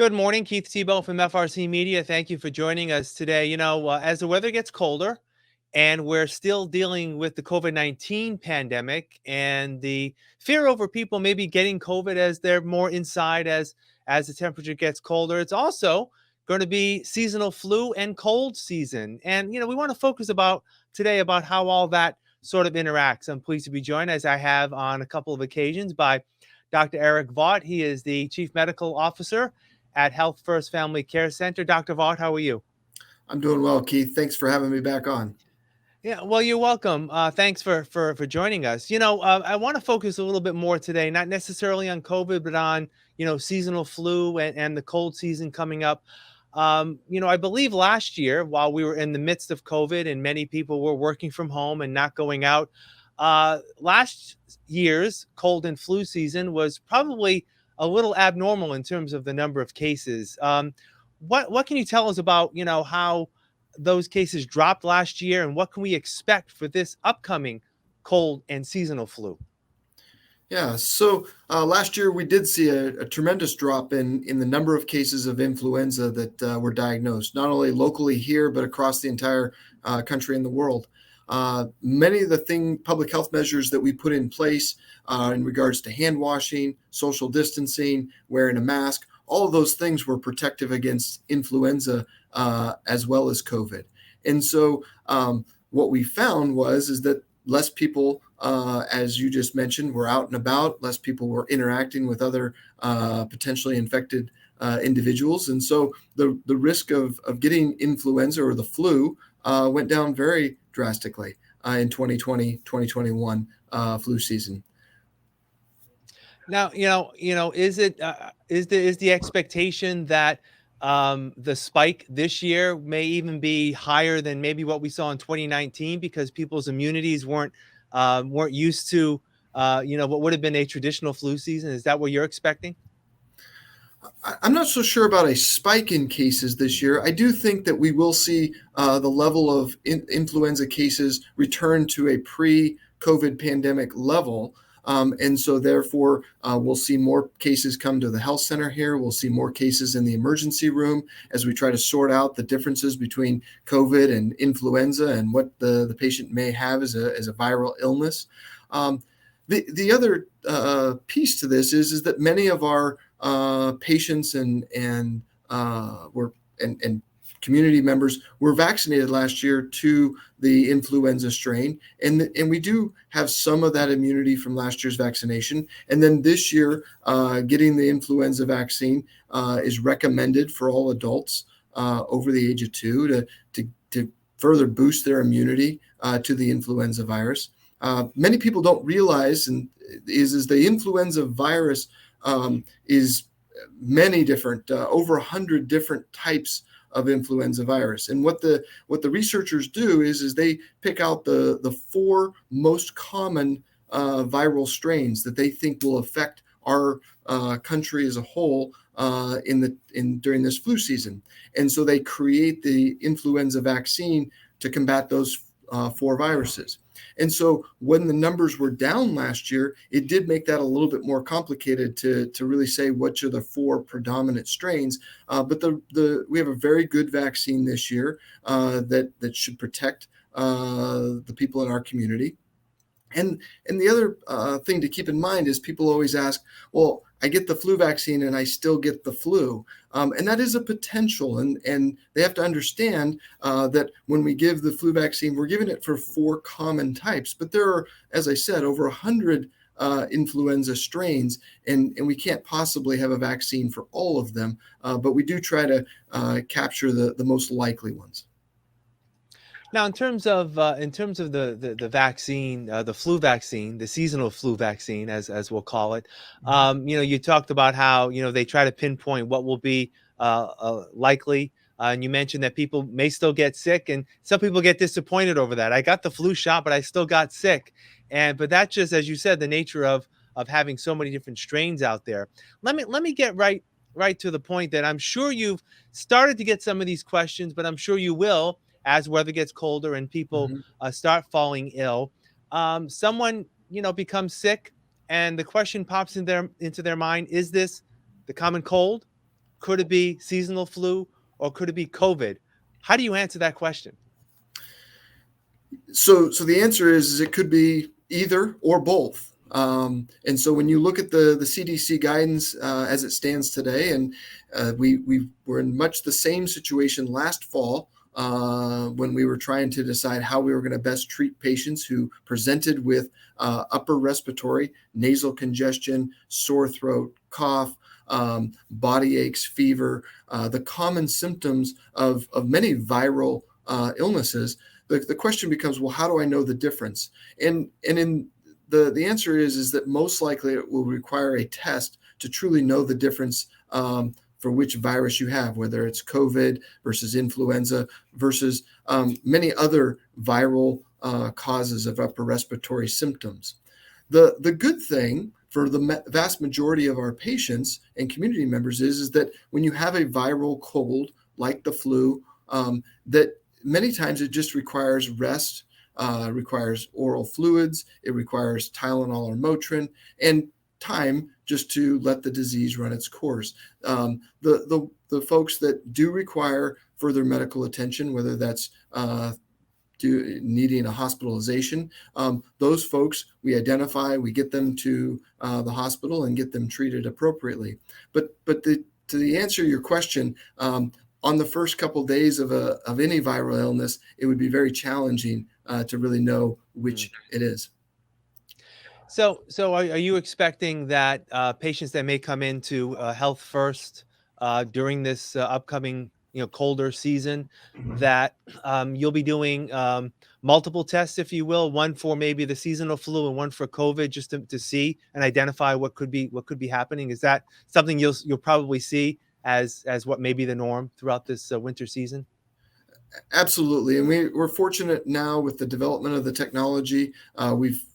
Good morning, Keith Tebow from FRCMedia. Thank you for joining us today. As the weather gets colder and we're still dealing with the COVID-19 pandemic and the fear over people maybe getting COVID as they're more inside as the temperature gets colder, it's also going to be seasonal flu and cold season. And we want to focus about today about how all that sort of interacts. I'm pleased to be joined, as I have on a couple of occasions, by Dr. Eric Vaught. He is the Chief Medical Officer at HealthFirst Family Care Center. Dr. Vaught, how are you? I'm doing well, Keith. Thanks for having me back on. Yeah, well, you're welcome. Thanks for joining us. I want to focus a little bit more today, not necessarily on COVID, but on seasonal flu and the cold season coming up. I believe last year, while we were in the midst of COVID and many people were working from home and not going out, last year's cold and flu season was probably a little abnormal in terms of the number of cases. What can you tell us about how those cases dropped last year, and what can we expect for this upcoming cold and seasonal flu? Yeah, so last year we did see a tremendous drop in the number of cases of influenza that were diagnosed, not only locally here, but across the entire country and the world. Many of the public health measures that we put in place in regards to hand washing, social distancing, wearing a mask, all of those things were protective against influenza as well as COVID. And so what we found is that less people, as you just mentioned, were out and about, less people were interacting with other potentially infected individuals. And so the risk of getting influenza or the flu went down very drastically in 2020, 2021 flu season. Now, is the expectation that the spike this year may even be higher than maybe what we saw in 2019 because people's immunities weren't used to what would have been a traditional flu season? Is that what you're expecting? I'm not so sure about a spike in cases this year. I do think that we will see the level of influenza cases return to a pre-COVID pandemic level. And so therefore, we'll see more cases come to the health center here. We'll see more cases in the emergency room as we try to sort out the differences between COVID and influenza and what the patient may have as a viral illness. The other piece to this is that many of our patients and community members were vaccinated last year to the influenza strain, and we do have some of that immunity from last year's vaccination. And then this year, getting the influenza vaccine is recommended for all adults over the age of 2 to further boost their immunity to the influenza virus. Many people don't realize is the influenza virus is many different, over 100 different types of influenza virus. And what the researchers do is they pick out the 4 most common viral strains that they think will affect our country as a whole during this flu season. And so they create the influenza vaccine to combat those 4 viruses. And so when the numbers were down last year, it did make that a little bit more complicated to really say which are the 4 predominant strains. But we have a very good vaccine this year that should protect the people in our community. And the other thing to keep in mind is people always ask, well, I get the flu vaccine and I still get the flu. And that is a potential. And they have to understand that when we give the flu vaccine, we're giving it for 4 common types. But there are, as I said, over 100 influenza strains, and we can't possibly have a vaccine for all of them. But we do try to capture the most likely ones. Now, in terms of the vaccine, the flu vaccine, the seasonal flu vaccine, as we'll call it, you talked about how they try to pinpoint what will be likely, and you mentioned that people may still get sick, and some people get disappointed over that. I got the flu shot, but I still got sick, but that's just, as you said, the nature of having so many different strains out there. Let me get right to the point that I'm sure you've started to get some of these questions, but I'm sure you will as weather gets colder and people Mhm. start falling ill. Someone becomes sick, and the question pops into their mind: is this the common cold, Could it be seasonal flu or could it be COVID? How do you answer that question? So the answer is it could be either or both. And so when you look at the CDC guidance as it stands today, and we were in much the same situation last fall when we were trying to decide how we were going to best treat patients who presented with upper respiratory, nasal congestion, sore throat, cough, body aches, fever, the common symptoms of many viral illnesses. The question becomes, well, how do I know the difference? And in the answer is that most likely it will require a test to truly know the difference for which virus you have, whether it's COVID versus influenza versus many other viral causes of upper respiratory symptoms. The good thing for the vast majority of our patients and community members is that when you have a viral cold like the flu, that many times it just requires rest, requires oral fluids, it requires Tylenol or Motrin, and time just to let the disease run its course. The folks that do require further medical attention, whether that's needing a hospitalization, those folks we identify, we get them to the hospital and get them treated appropriately. But to answer your question, on the first couple of days of any viral illness, it would be very challenging to really know which it is. So are you expecting that patients that may come into HealthFirst during this upcoming colder season, that you'll be doing multiple tests, if you will, one for maybe the seasonal flu and one for COVID, just to see and identify what could be happening? Is that something you'll probably see as what may be the norm throughout this winter season? Absolutely. And we're fortunate now with the development of the technology.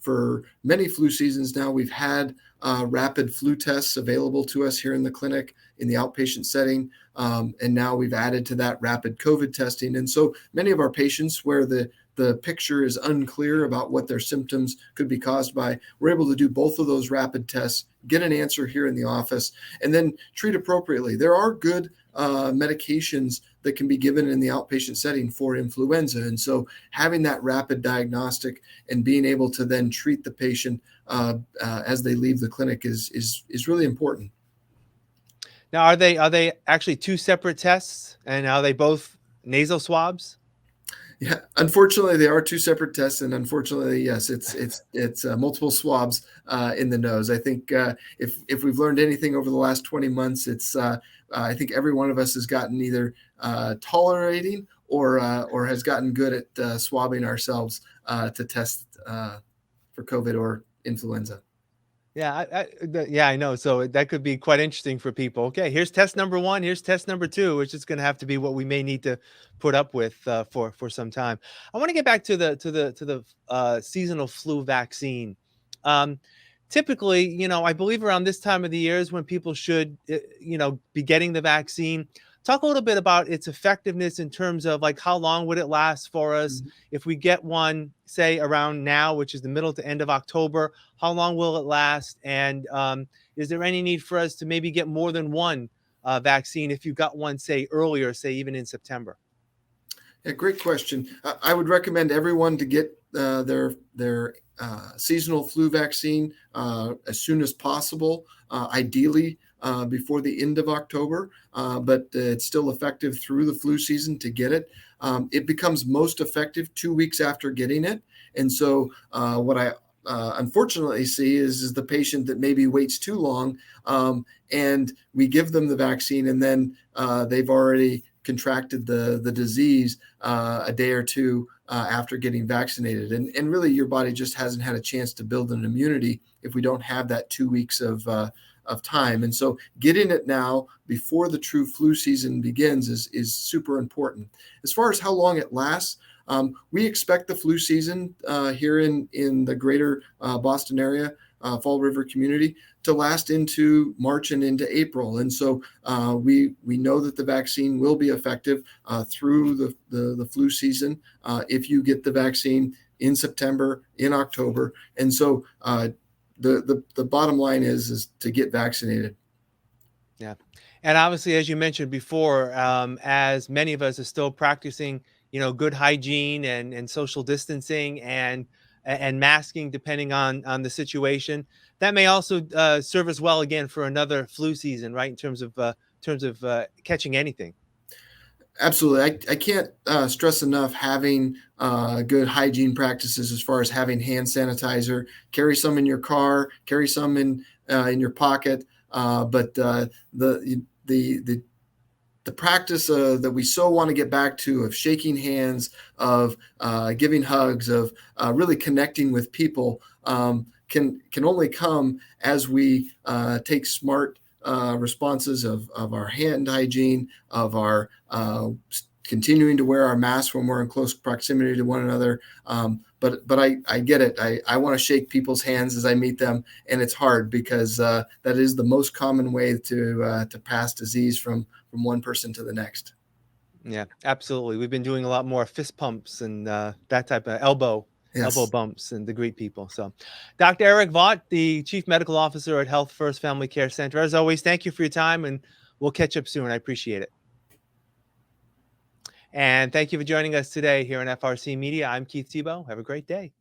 For many flu seasons now, we've had rapid flu tests available to us here in the clinic in the outpatient setting. And now we've added to that rapid COVID testing. And so many of our patients where the picture is unclear about what their symptoms could be caused by, we're able to do both of those rapid tests, get an answer here in the office, and then treat appropriately. There are good medications that can be given in the outpatient setting for influenza. And so having that rapid diagnostic and being able to then treat the patient as they leave the clinic is really important. Now, are they actually two separate tests, and are they both nasal swabs? Yeah, unfortunately, they are two separate tests, and unfortunately, yes, it's multiple swabs in the nose. I think if we've learned anything over the last 20 months, it's I think every one of us has gotten either tolerating or has gotten good at swabbing ourselves to test for COVID or influenza. Yeah, I know. So that could be quite interesting for people. Okay, here's test number one. Here's test number two, which is going to have to be what we may need to put up with for some time. I want to get back to the seasonal flu vaccine. Um, Typically, I believe around this time of the year is when people should, be getting the vaccine. Talk a little bit about its effectiveness in terms of like how long would it last for us Mhm. if we get one, say around now, which is the middle to end of October. How long will it last? And is there any need for us to maybe get more than one vaccine if you got one, say, earlier, say even in September? Yeah, great question. I would recommend everyone to get their seasonal flu vaccine as soon as possible, ideally before the end of October, but it's still effective through the flu season to get it. It becomes most effective 2 weeks after getting it. And so what I unfortunately see is the patient that maybe waits too long, and we give them the vaccine and then they've already contracted the disease a day or two after getting vaccinated. And really your body just hasn't had a chance to build an immunity if we don't have that 2 weeks of time. And so getting it now before the true flu season begins is super important. As far as how long it lasts, we expect the flu season here in the greater Boston area, Fall River community, to last into March and into April. And so we know that the vaccine will be effective through the flu season if you get the vaccine in September, in October. And so the bottom line is to get vaccinated. Yeah. And obviously, as you mentioned before, as many of us are still practicing, good hygiene and social distancing and masking, depending on the situation, that may also serve us well again for another flu season, right? In terms of catching anything. Absolutely. I can't stress enough having good hygiene practices as far as having hand sanitizer. Carry some in your car, carry some in your pocket. But the practice that we so want to get back to of shaking hands, of giving hugs, of really connecting with people can only come as we take smart responses of our hand hygiene, of our continuing to wear our masks when we're in close proximity to one another. But I get it. I want to shake people's hands as I meet them, and it's hard because that is the most common way to pass disease from one person to the next. Yeah, absolutely. We've been doing a lot more fist pumps and that type of elbow Yes. bumps and to greet people. So, Dr. Eric Vaught, the Chief Medical Officer at Health First Family Care Center, as always, thank you for your time, and we'll catch up soon. I appreciate it. And thank you for joining us today here on FRC Media. I'm Keith Tebow. Have a great day.